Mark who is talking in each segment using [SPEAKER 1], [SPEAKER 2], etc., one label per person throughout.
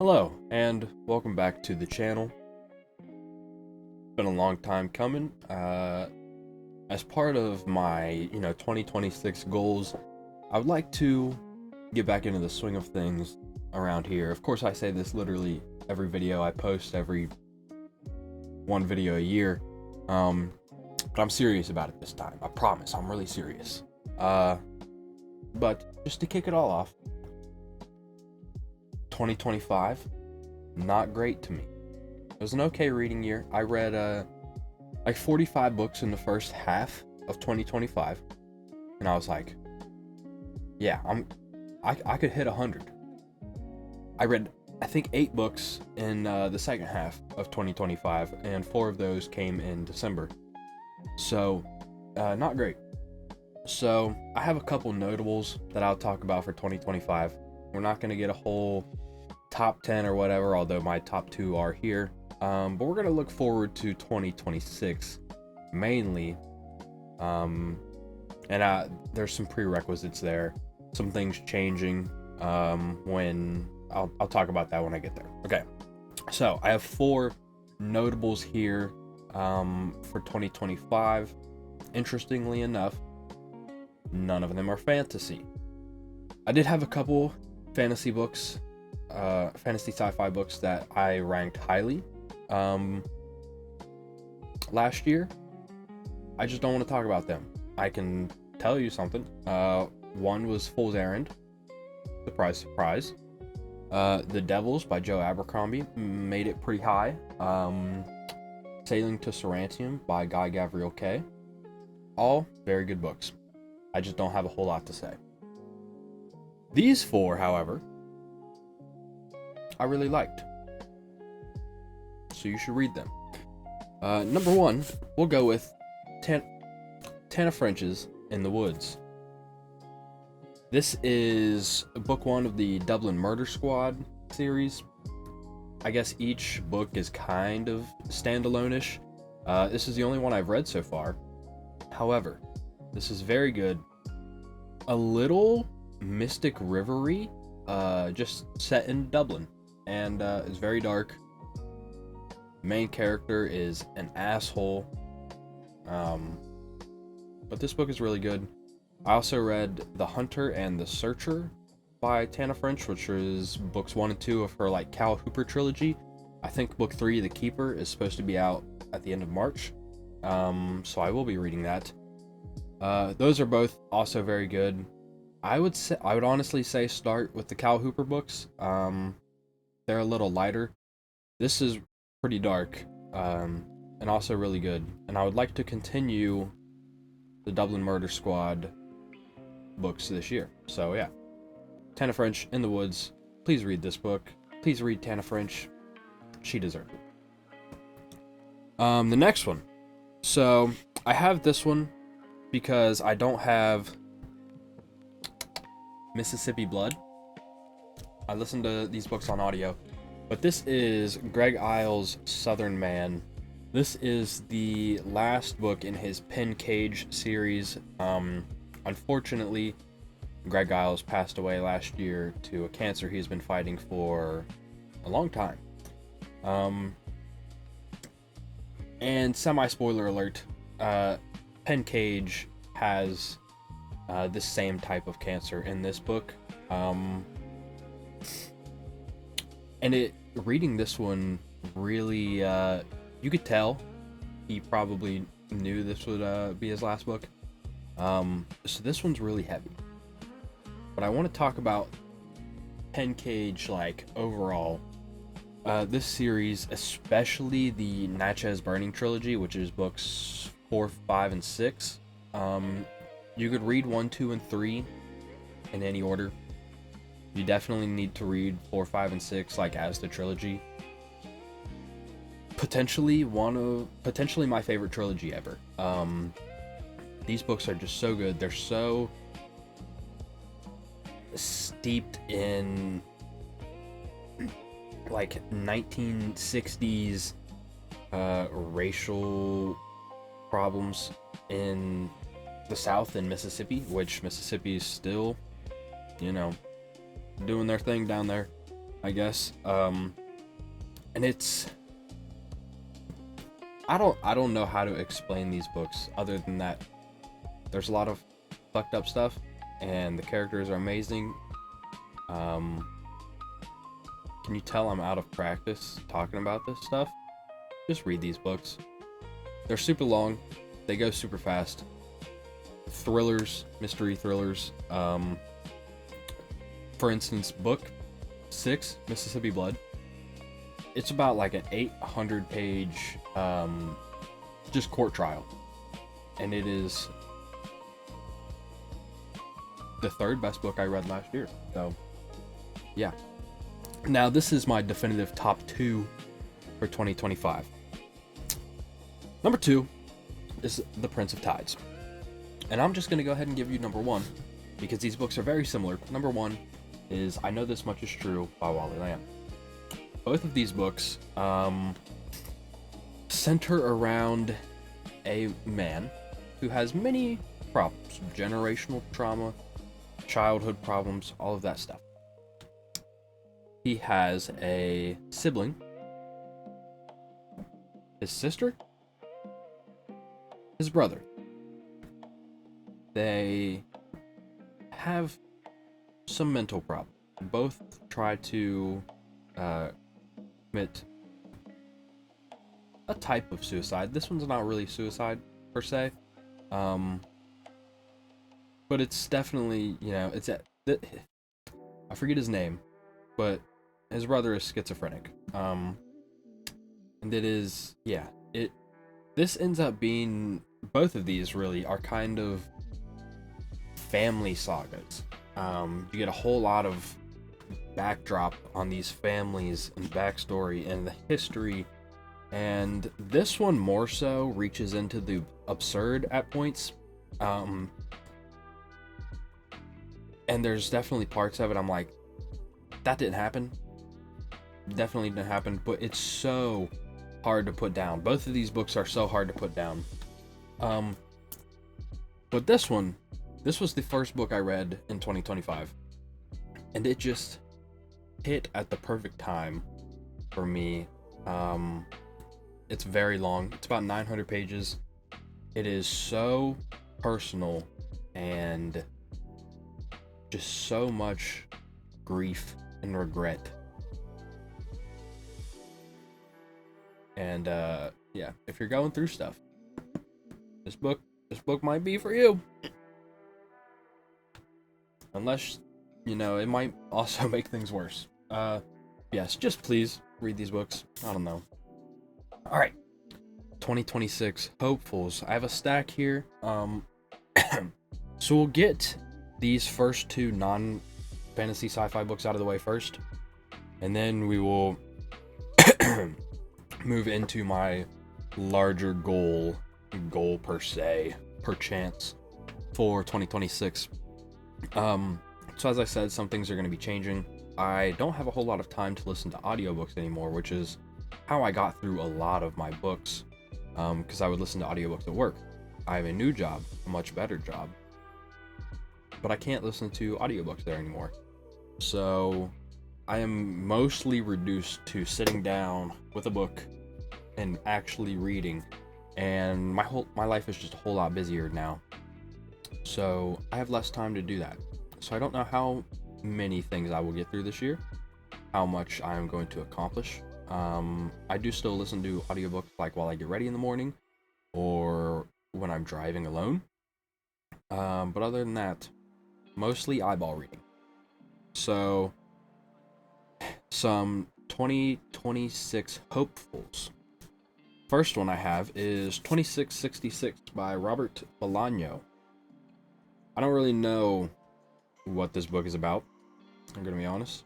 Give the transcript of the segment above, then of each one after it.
[SPEAKER 1] Hello, and welcome back to the channel. Been a long time coming. As part of my, 2026 goals, I would like to get back into the swing of things around here. Of course, I say this literally every video I post, every one video a year. But I'm serious about it this time. I promise, I'm really serious. But just to kick it all off, 2025, not great to me. It was an okay reading year. I read like 45 books in the first half of 2025, and I was like, yeah, I could hit 100. I read, I think, 8 books in the second half of 2025, and 4 of those came in December. So, not great. So, I have a couple notables that I'll talk about for 2025. We're not going to get a whole top 10 or whatever, although my top 2 are here. But we're going to look forward to 2026 mainly. And there's some prerequisites there, some things changing. When I'll talk about that when I get there. Okay, so I have 4 notables here for 2025. Interestingly enough, none of them are fantasy. I did have a couple fantasy books, fantasy sci-fi books that I ranked highly last year. I just don't want to talk about them. I can tell you something. One was Fool's Errand. Surprise, surprise. The Devils by Joe Abercrombie made it pretty high. Sailing to Sarantium by Guy Gavriel Kay. All very good books. I just don't have a whole lot to say. These 4, however, I really liked. So you should read them. Number 1, we'll go with Tana French's In the Woods. This is book 1 of the Dublin Murder Squad series. I guess each book is kind of standalone-ish. This is the only one I've read so far. However, this is very good. A little mystic rivery, just set in Dublin, and it's very dark. Main character is an asshole, but this book is really good. I also read The Hunter and the Searcher by Tana French, which is books 1 and 2 of her Cal Hooper trilogy. I think book 3, The Keeper, is supposed to be out at the end of March, so I will be reading that. Those are both also very good. I would honestly say start with the Cal Hooper books. They're a little lighter. This is pretty dark, and also really good. And I would like to continue the Dublin Murder Squad books this year. So yeah, Tana French, In the Woods. Please read this book. Please read Tana French. She deserves it. The next one. So I have this one because I don't have Mississippi Blood. I listened to these books on audio, but this is Greg Iles' Southern Man. This is the last book in his Penn series. Unfortunately, Greg Iles passed away last year to a cancer he's been fighting for a long time. And semi-spoiler alert, Penn has this same type of cancer in this book. And reading this one really, you could tell he probably knew this would be his last book. So this one's really heavy. But I want to talk about Penn overall. This series, especially the Natchez Burning trilogy, which is books 4, 5, and 6. You could read 1, 2, and 3 in any order. You definitely need to read 4, 5, and 6 as the trilogy. Potentially my favorite trilogy ever. These books are just so good. They're so steeped in 1960s racial problems in the South in Mississippi, which Mississippi is still, doing their thing down there. I guess. And it's, I don't know how to explain these books other than that there's a lot of fucked up stuff and the characters are amazing. Can you tell I'm out of practice talking about this stuff? Just read these books. They're super long. They go super fast. Thrillers, mystery thrillers. For instance, book 6, Mississippi Blood. It's about like an 800-page just court trial. And it is the third best book I read last year. So, yeah. Now, this is my definitive top 2 for 2025. Number 2 is The Prince of Tides. And I'm just going to go ahead and give you number 1, because these books are very similar. Number 1 is I Know This Much Is True by Wally Lamb. Both of these books center around a man who has many problems, generational trauma, childhood problems, all of that stuff. He has a sibling, his sister, his brother. They have some mental problems. Both try to commit a type of suicide. This one's not really suicide per se, but it's definitely, I forget his name, but his brother is schizophrenic. And it is, this ends up being, both of these really are kind of family sagas. You get a whole lot of backdrop on these families and backstory and the history, and this one more so reaches into the absurd at points. And there's definitely parts of it I'm like, that didn't happen. Definitely didn't happen, but it's so hard to put down. Both of these books are so hard to put down. But this was the first book I read in 2025, and it just hit at the perfect time for me. It's very long. It's about 900 pages. It is so personal and just so much grief and regret. And if you're going through stuff, this book might be for you. Unless, it might also make things worse. Yes, just please read these books. I don't know. All right. 2026 hopefuls. I have a stack here. So we'll get these first 2 non-fantasy sci-fi books out of the way first, and then we will move into my larger goal per se, perchance, for 2026. So as I said, some things are going to be changing. I don't have a whole lot of time to listen to audiobooks anymore, which is how I got through a lot of my books, because I would listen to audiobooks at work. I have a new job, a much better job, but I can't listen to audiobooks there anymore. So I am mostly reduced to sitting down with a book and actually reading, and my life is just a whole lot busier now. So I have less time to do that. So I don't know how many things I will get through this year, how much I am going to accomplish. I do still listen to audiobooks like while I get ready in the morning or when I'm driving alone. But other than that, mostly eyeball reading. So some 2026 hopefuls. First one I have is 2666 by Robert Bolaño. I don't really know what this book is about, I'm gonna be honest.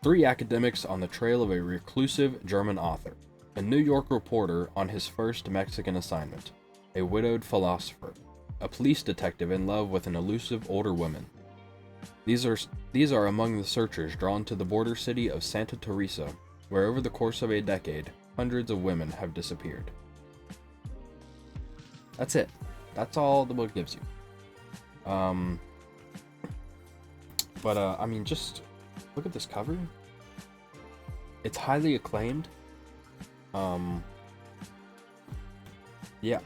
[SPEAKER 1] 3 academics on the trail of a reclusive German author, a New York reporter on his first Mexican assignment, a widowed philosopher, a police detective in love with an elusive older woman. These are among the searchers drawn to the border city of Santa Teresa, where over the course of a decade, hundreds of women have disappeared. That's it. That's all the book gives you. But I mean, just look at this cover. It's highly acclaimed. Yeah.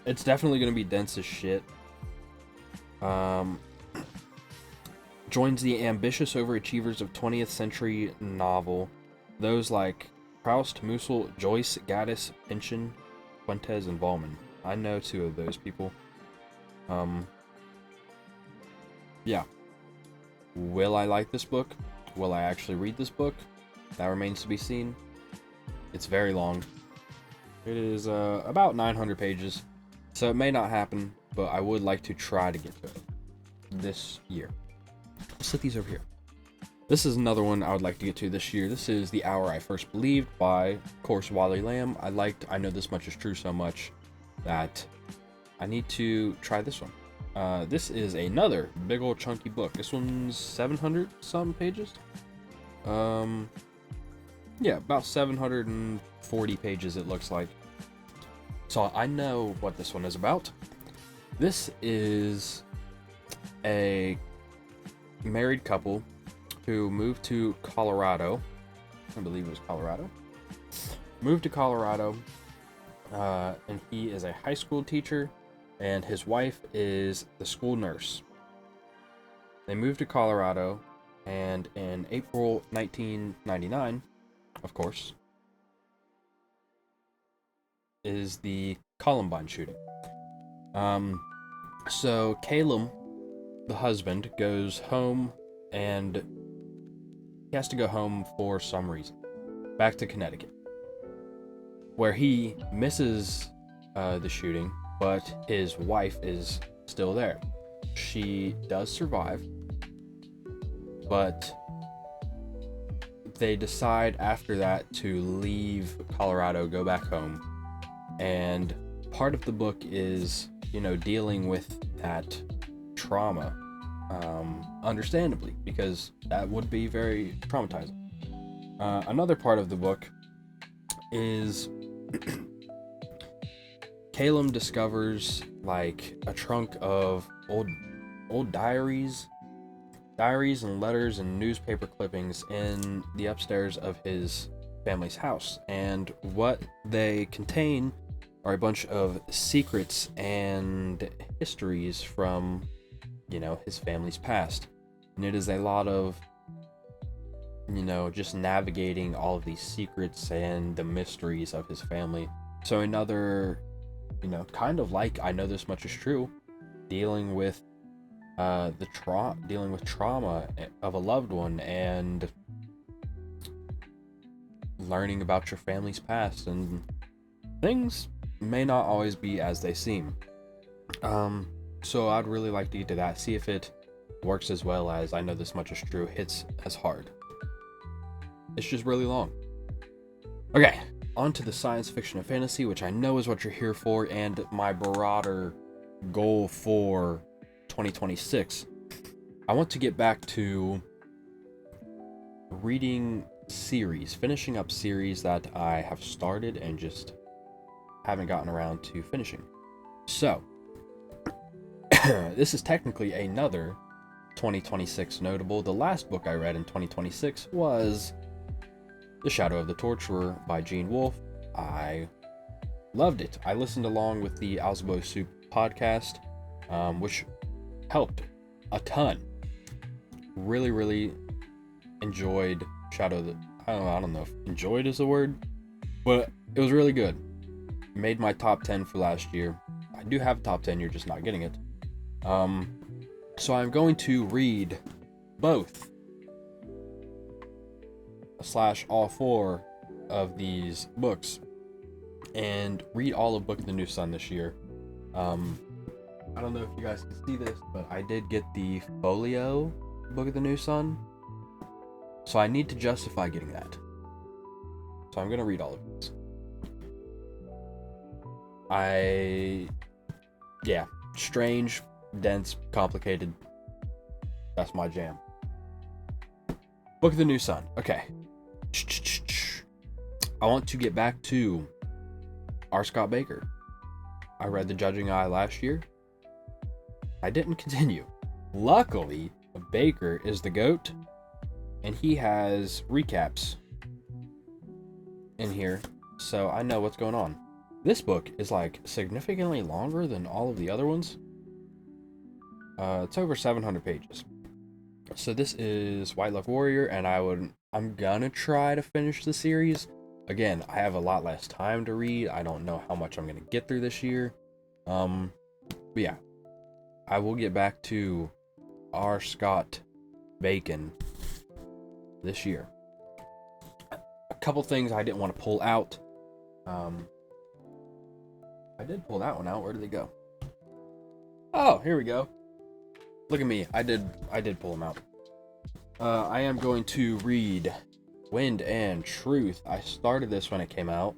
[SPEAKER 1] It's definitely gonna be dense as shit. Joins the ambitious overachievers of 20th century novel, those like Proust, Musil, Joyce, Gaddis, Pynchon, Fuentes, and Ballman. I know 2 of those people. Yeah. Will I like this book? Will I actually read this book? That remains to be seen. It's very long. It is about 900 pages, so it may not happen, but I would like to try to get to it this year. I'll set these over here. This is another one I would like to get to this year. This is The Hour I First Believed by, of course, Wally Lamb. I Know This Much Is True so much that I need to try this one. This is another big old chunky book. This one's 700 some pages. Yeah, about 740 pages it looks like. So I know what this one is about. This is a married couple who moved to Colorado. I believe it was Colorado. Moved to Colorado, and he is a high school teacher, and his wife is the school nurse. They moved to Colorado, and in April 1999, of course, is the Columbine shooting. So Caleb, the husband, goes home, and he has to go home for some reason, back to Connecticut, where he misses the shooting, but his wife is still there. She does survive, but they decide after that to leave Colorado, go back home, and part of the book is, dealing with that trauma, understandably, because that would be very traumatizing. Another part of the book is Caleb discovers like a trunk of old diaries and letters and newspaper clippings in the upstairs of his family's house, and what they contain are a bunch of secrets and histories from, his family's past. And it is a lot of, just navigating all of these secrets and the mysteries of his family. So another, kind of like I Know This Much Is True, dealing with trauma of a loved one and learning about your family's past, and things may not always be as they seem. So I'd really like to get to that, see if it works as well as I Know This Much Is True, hits as hard. It's just really long. Okay, on to the science fiction and fantasy, which I know is what you're here for, and my broader goal for 2026. I want to get back to reading finishing up series that I have started and just haven't gotten around to finishing. So, this is technically another 2026 notable. The last book I read in 2026 was The Shadow of the Torturer by Gene Wolfe. I loved it. I listened along with the Alzabo Soup podcast, which helped a ton. Really, really enjoyed Shadow of the... I don't know if enjoyed is the word, but it was really good. Made my top 10 for last year. I do have a top 10, you're just not getting it. So I'm going to read both / all 4 of these books and read all of Book of the New Sun this year. I don't know if you guys can see this, but I did get the folio Book of the New Sun, so I need to justify getting that. So I'm going to read all of these. Strange, dense, complicated. That's my jam. Book of the New Sun. Okay. I want to get back to R. Scott Bakker. I read The Judging Eye last year. I didn't continue. Luckily, Bakker is the GOAT, and he has recaps in here, so I know what's going on. This book is like significantly longer than all of the other ones. It's over 700 pages. So this is White Love Warrior, and I'm gonna try to finish the series. Again, I have a lot less time to read. I don't know how much I'm gonna get through this year. But yeah, I will get back to R. Scott Bacon this year. A couple things I didn't want to pull out. I did pull that one out. Where did they go? Oh, here we go. Look at me. I did pull them out. I am going to read Wind and Truth. I started this when it came out.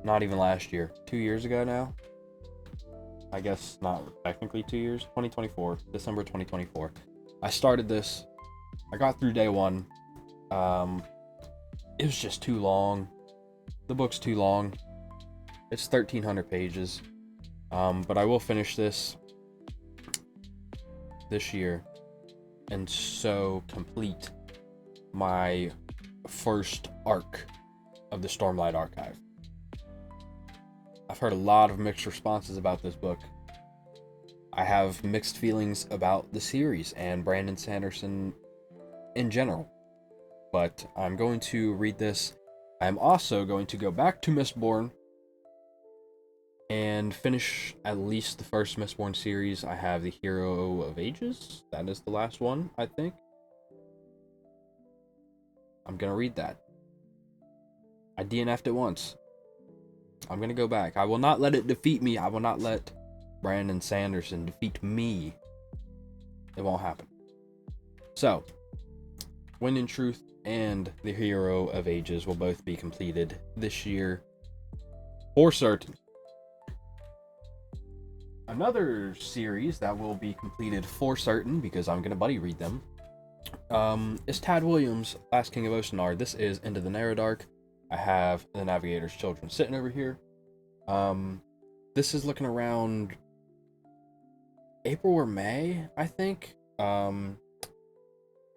[SPEAKER 1] Not even last year. 2 years ago now. I guess not technically 2 years. 2024. December 2024. I started this. I got through day one. It was just too long. The book's too long. It's 1,300 pages. But I will finish this year and so complete my first arc of the Stormlight archive. I've heard a lot of mixed responses about this book. I have mixed feelings about the series and Brandon Sanderson in general. But I'm going to read this. I'm also going to go back to Mistborn and finish at least the first Mistborn series. I have the Hero of Ages. That is the last one, I think. I'm gonna read that. I DNF'd it once. I'm gonna go back. I will not let it defeat me. I will not let Brandon Sanderson defeat me. It won't happen. So, Wind and Truth and the Hero of Ages will both be completed this year for certain. Another series that will be completed for certain, because I'm going to buddy read them, is Tad Williams' Last King of Osten. This is Into the Narrow-Dark. I have The Navigator's Children sitting over here. This is looking around April or May, I think. I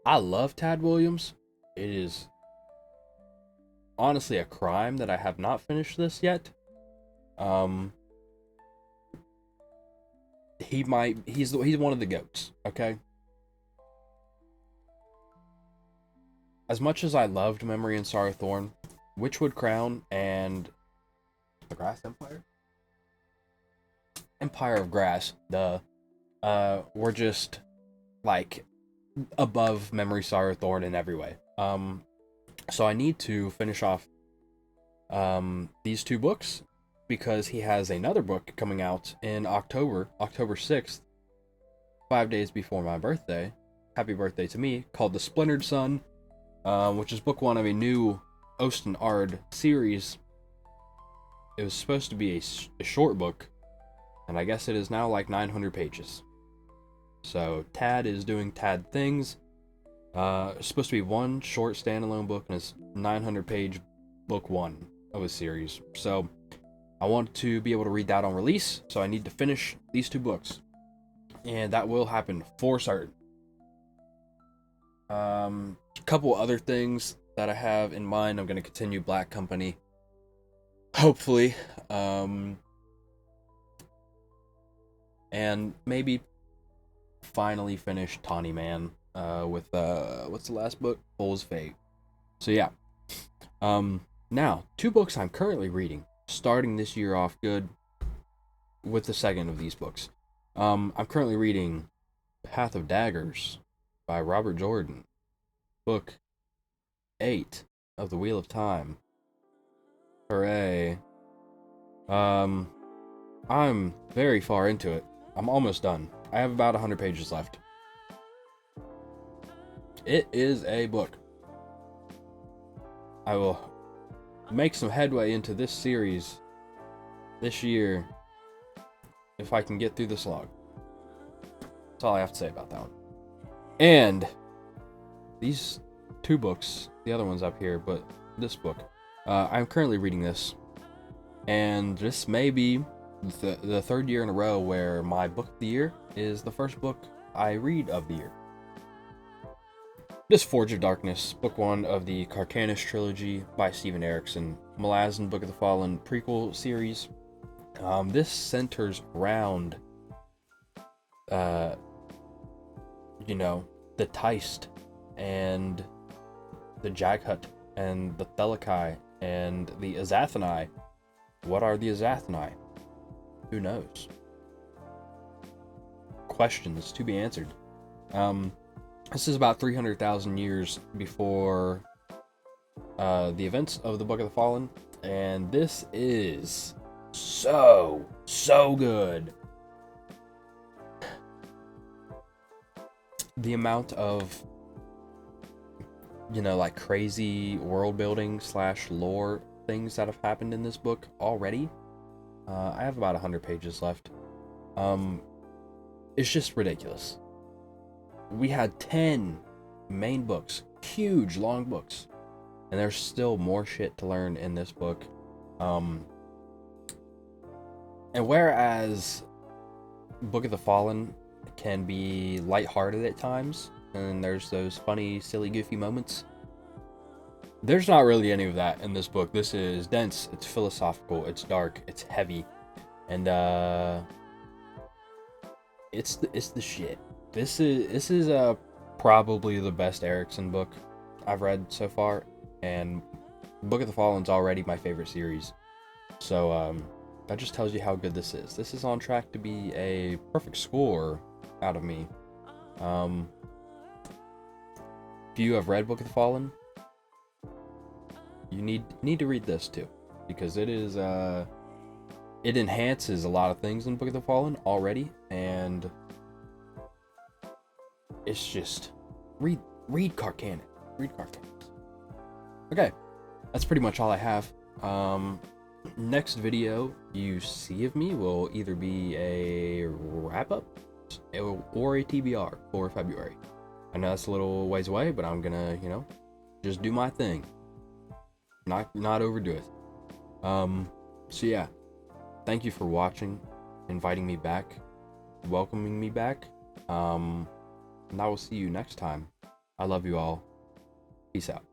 [SPEAKER 1] love Tad Williams. It is honestly a crime that I have not finished this yet. He's one of the GOATs, okay? As much as I loved Memory and Sorrow Thorn, Witchwood Crown, and the Grass Empire? Empire of Grass, were just, like, above Memory, Sorrow Thorn in every way. So I need to finish off these two books, because he has another book coming out in October 6th, 5 days before my birthday. Happy birthday to me, called The Splintered Sun, which is book one of a new Osten Ard series. It was supposed to be a short book, and I guess it is now like 900 pages. So Tad is doing Tad things. It's supposed to be one short standalone book, and it's 900 page book one of a series. So I want to be able to read that on release, so I need to finish these two books. And that will happen for certain. A couple other things that I have in mind. I'm going to continue Black Company, hopefully. And maybe finally finish Tawny Man with, what's the last book? Fool's Fate. So yeah. Now, two books I'm currently reading, starting this year off good with the second of these books. I'm currently reading Path of Daggers by Robert Jordan, book 8 of the Wheel of Time. Hooray. I'm very far into it. I'm almost done. I have about 100 pages left. It is a book. I will make some headway into this series this year if I can get through the slog. That's all I have to say about that one. And these two books, the other one's up here, but this book, I'm currently reading this, and this may be the third year in a row where my book of the year is the first book I read of the year. This Forge of Darkness, book 1 of the Carcanis trilogy by Steven Erikson, Malazan Book of the Fallen prequel series. This centers around, the Teist and the Jaghut and the Thelikai and the Azathanai. What are the Azathanai? Who knows? Questions to be answered. This is about 300,000 years before the events of the Book of the Fallen, and this is so good. The amount of, like crazy world building / lore things that have happened in this book already. I have about 100 pages left. It's just ridiculous. We had 10 main books, huge long books, and there's still more shit to learn in this book. And whereas Book of the Fallen can be lighthearted at times, and there's those funny, silly, goofy moments, there's not really any of that in this book. This is dense, it's philosophical, it's dark, it's heavy, and it's the shit. This is probably the best Erikson book I've read so far, and Book of the Fallen's already my favorite series. So that just tells you how good this is. This is on track to be a perfect score out of me. If you have read Book of the Fallen, you need to read this too, because it is it enhances a lot of things in Book of the Fallen already, and it's just read Carcanis. Read Carcanis. Okay, that's pretty much all I have. Next video you see of me will either be a wrap-up or a TBR for February. I know that's a little ways away, but I'm gonna, just do my thing. Not overdo it. So yeah, thank you for watching, inviting me back, welcoming me back. And I will see you next time. I love you all. Peace out.